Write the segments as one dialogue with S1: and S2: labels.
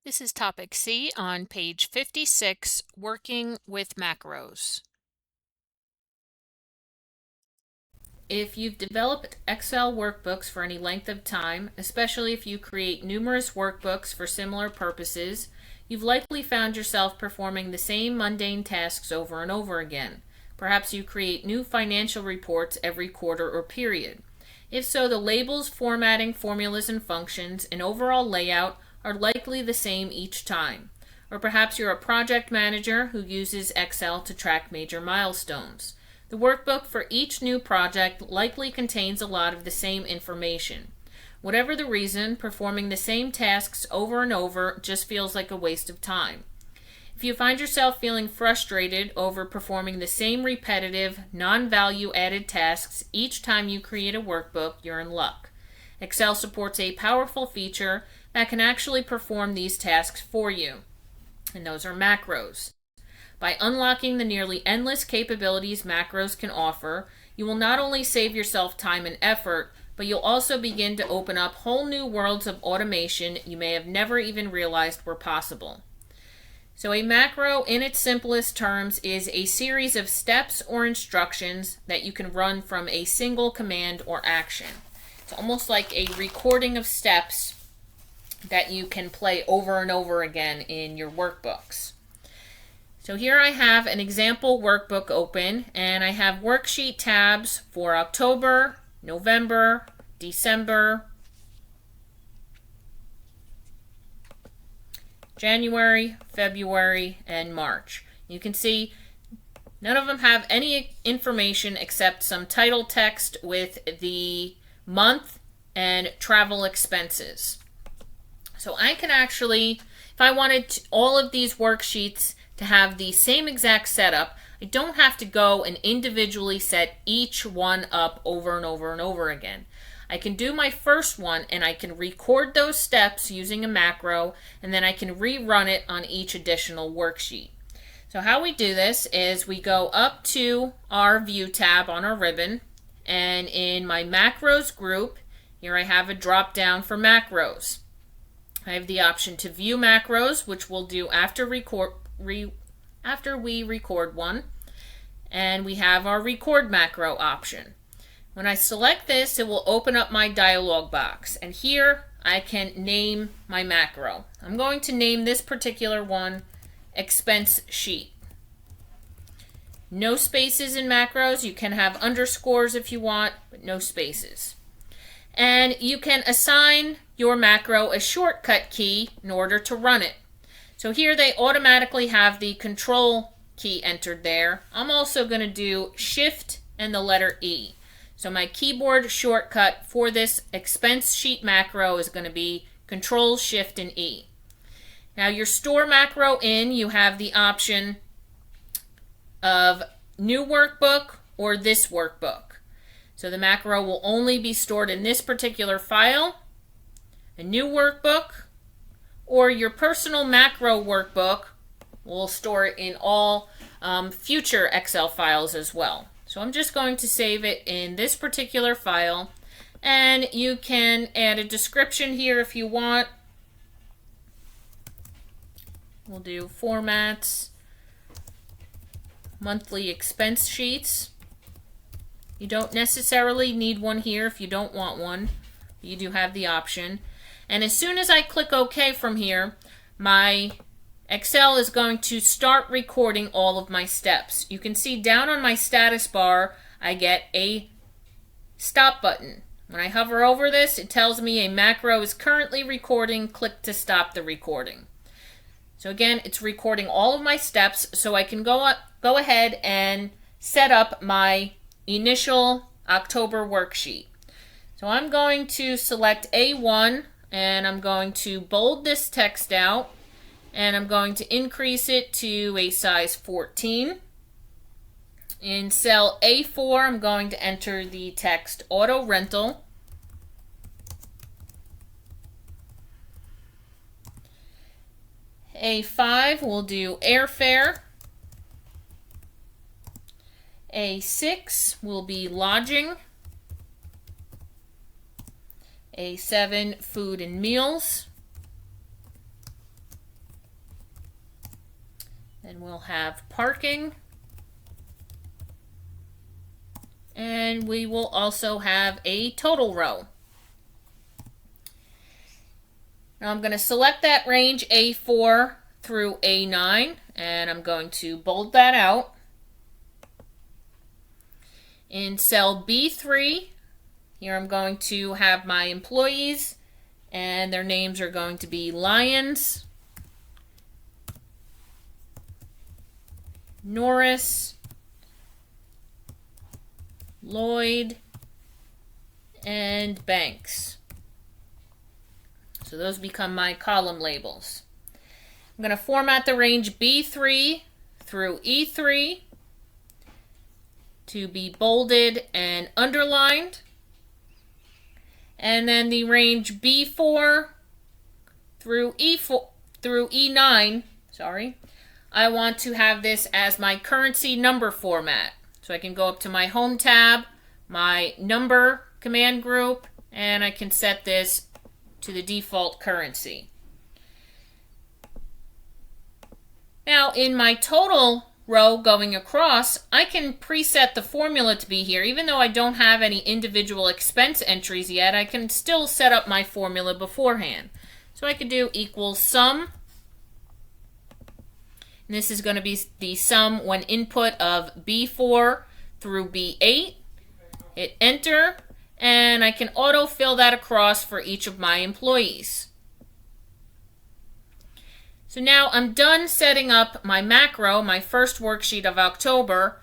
S1: This is topic C on page 56, working with macros. If you've developed Excel workbooks for any length of time, especially if you create numerous workbooks for similar purposes, you've likely found yourself performing the same mundane tasks over and over again. Perhaps you create new financial reports every quarter or period. If so, the labels, formatting, formulas, and functions, and overall layout are likely the same each time. Or perhaps you're a project manager who uses Excel to track major milestones. The workbook for each new project likely contains a lot of the same information. Whatever the reason, performing the same tasks over and over just feels like a waste of time. If you find yourself feeling frustrated over performing the same repetitive, non-value added tasks each time you create a workbook, you're in luck. Excel supports a powerful feature that can actually perform these tasks for you, and those are macros. By unlocking the nearly endless capabilities macros can offer, you will not only save yourself time and effort, but you'll also begin to open up whole new worlds of automation you may have never even realized were possible. So a macro, in its simplest terms, is a series of steps or instructions that you can run from a single command or action. It's almost like a recording of steps that you can play over and over again in your workbooks. So here I have an example workbook open, and I have worksheet tabs for October, November, December, January, February, and March. You can see none of them have any information except some title text with the month and travel expenses. So I can actually, if I wanted all of these worksheets to have the same exact setup, I don't have to go and individually set each one up over and over and over again. I can do my first one and I can record those steps using a macro, and then I can rerun it on each additional worksheet. So how we do this is we go up to our View tab on our ribbon, and in my macros group, here I have a drop down for macros. I have the option to view macros, which we'll do after we record one, and we have our record macro option. When I select this, it will open up my dialog box, and here I can name my macro. I'm going to name this particular one expense sheet. No spaces in macros. You can have underscores if you want, but no spaces. And you can assign your macro a shortcut key in order to run it. So here they automatically have the control key entered there. I'm also going to do Shift and the letter E. So my keyboard shortcut for this expense sheet macro is going to be Control, Shift, and E. Now your store macro in, you have the option of new workbook or this workbook. So the macro will only be stored in this particular file, a new workbook, or your personal macro workbook will store it in all future Excel files as well. So I'm just going to save it in this particular file, and you can add a description here if you want. We'll do formats, monthly expense sheets. You don't necessarily need one here if you don't want one. You do have the option. And as soon as I click OK from here, my Excel is going to start recording all of my steps. You can see down on my status bar, I get a stop button. When I hover over this, it tells me a macro is currently recording. Click to stop the recording. So again, it's recording all of my steps, so I can go ahead and set up my initial October worksheet. So I'm going to select A1, and I'm going to bold this text out, and I'm going to increase it to a size 14. In cell A4, I'm going to enter the text auto rental. A5 will do airfare. A6 will be lodging. A7 food and meals. Then we'll have parking. And we will also have a total row. Now I'm going to select that range A4 through A9, and I'm going to bold that out. In cell B3, here I'm going to have my employees, and their names are going to be Lyons, Norris, Lloyd, and Banks. So those become my column labels. I'm going to format the range B3 through E3 to be bolded and underlined. And then the range B4 through E9, I want to have this as my currency number format. So I can go up to my Home tab, my number command group, and I can set this to the default currency. Now in my total row going across, I can preset the formula to be here. Even though I don't have any individual expense entries yet, I can still set up my formula beforehand. So I could do equals sum. And this is going to be the sum when input of B4 through B8. Hit enter, and I can autofill that across for each of my employees. So now I'm done setting up my macro, my first worksheet of October.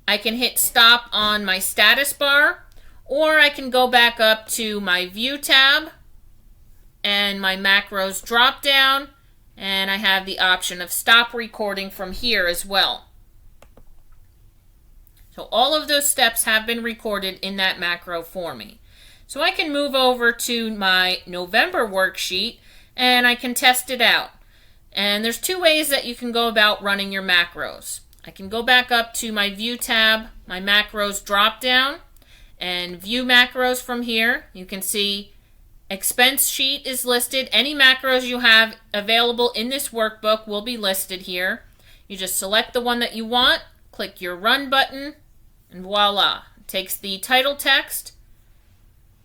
S1: I can hit stop on my status bar, or I can go back up to my View tab and my macros drop down, and I have the option of stop recording from here as well. So all of those steps have been recorded in that macro for me. So I can move over to my November worksheet and I can test it out. And there's two ways that you can go about running your macros. I can go back up to my View tab, my macros drop down, and view macros from here. You can see expense sheet is listed. Any macros you have available in this workbook will be listed here. You just select the one that you want, click your Run button, and voila. It takes the title text,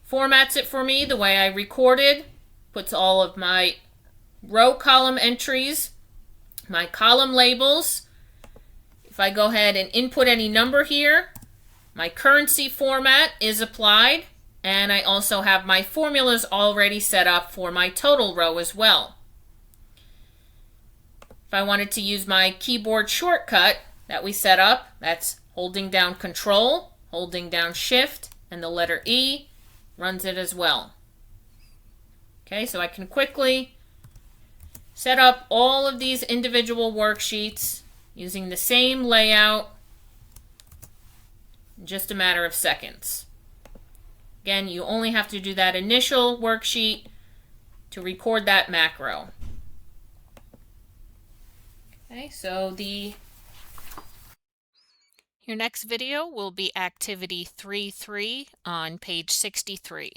S1: formats it for me the way I recorded, puts all of my row column entries, my column labels. If I go ahead and input any number here, my currency format is applied, and I also have my formulas already set up for my total row as well. If I wanted to use my keyboard shortcut that we set up, that's holding down Control, holding down Shift, and the letter E runs it as well. Okay, so I can quickly set up all of these individual worksheets using the same layout in just a matter of seconds. Again, you only have to do that initial worksheet to record that macro. Okay, so your next video will be activity 3.3 on page 63.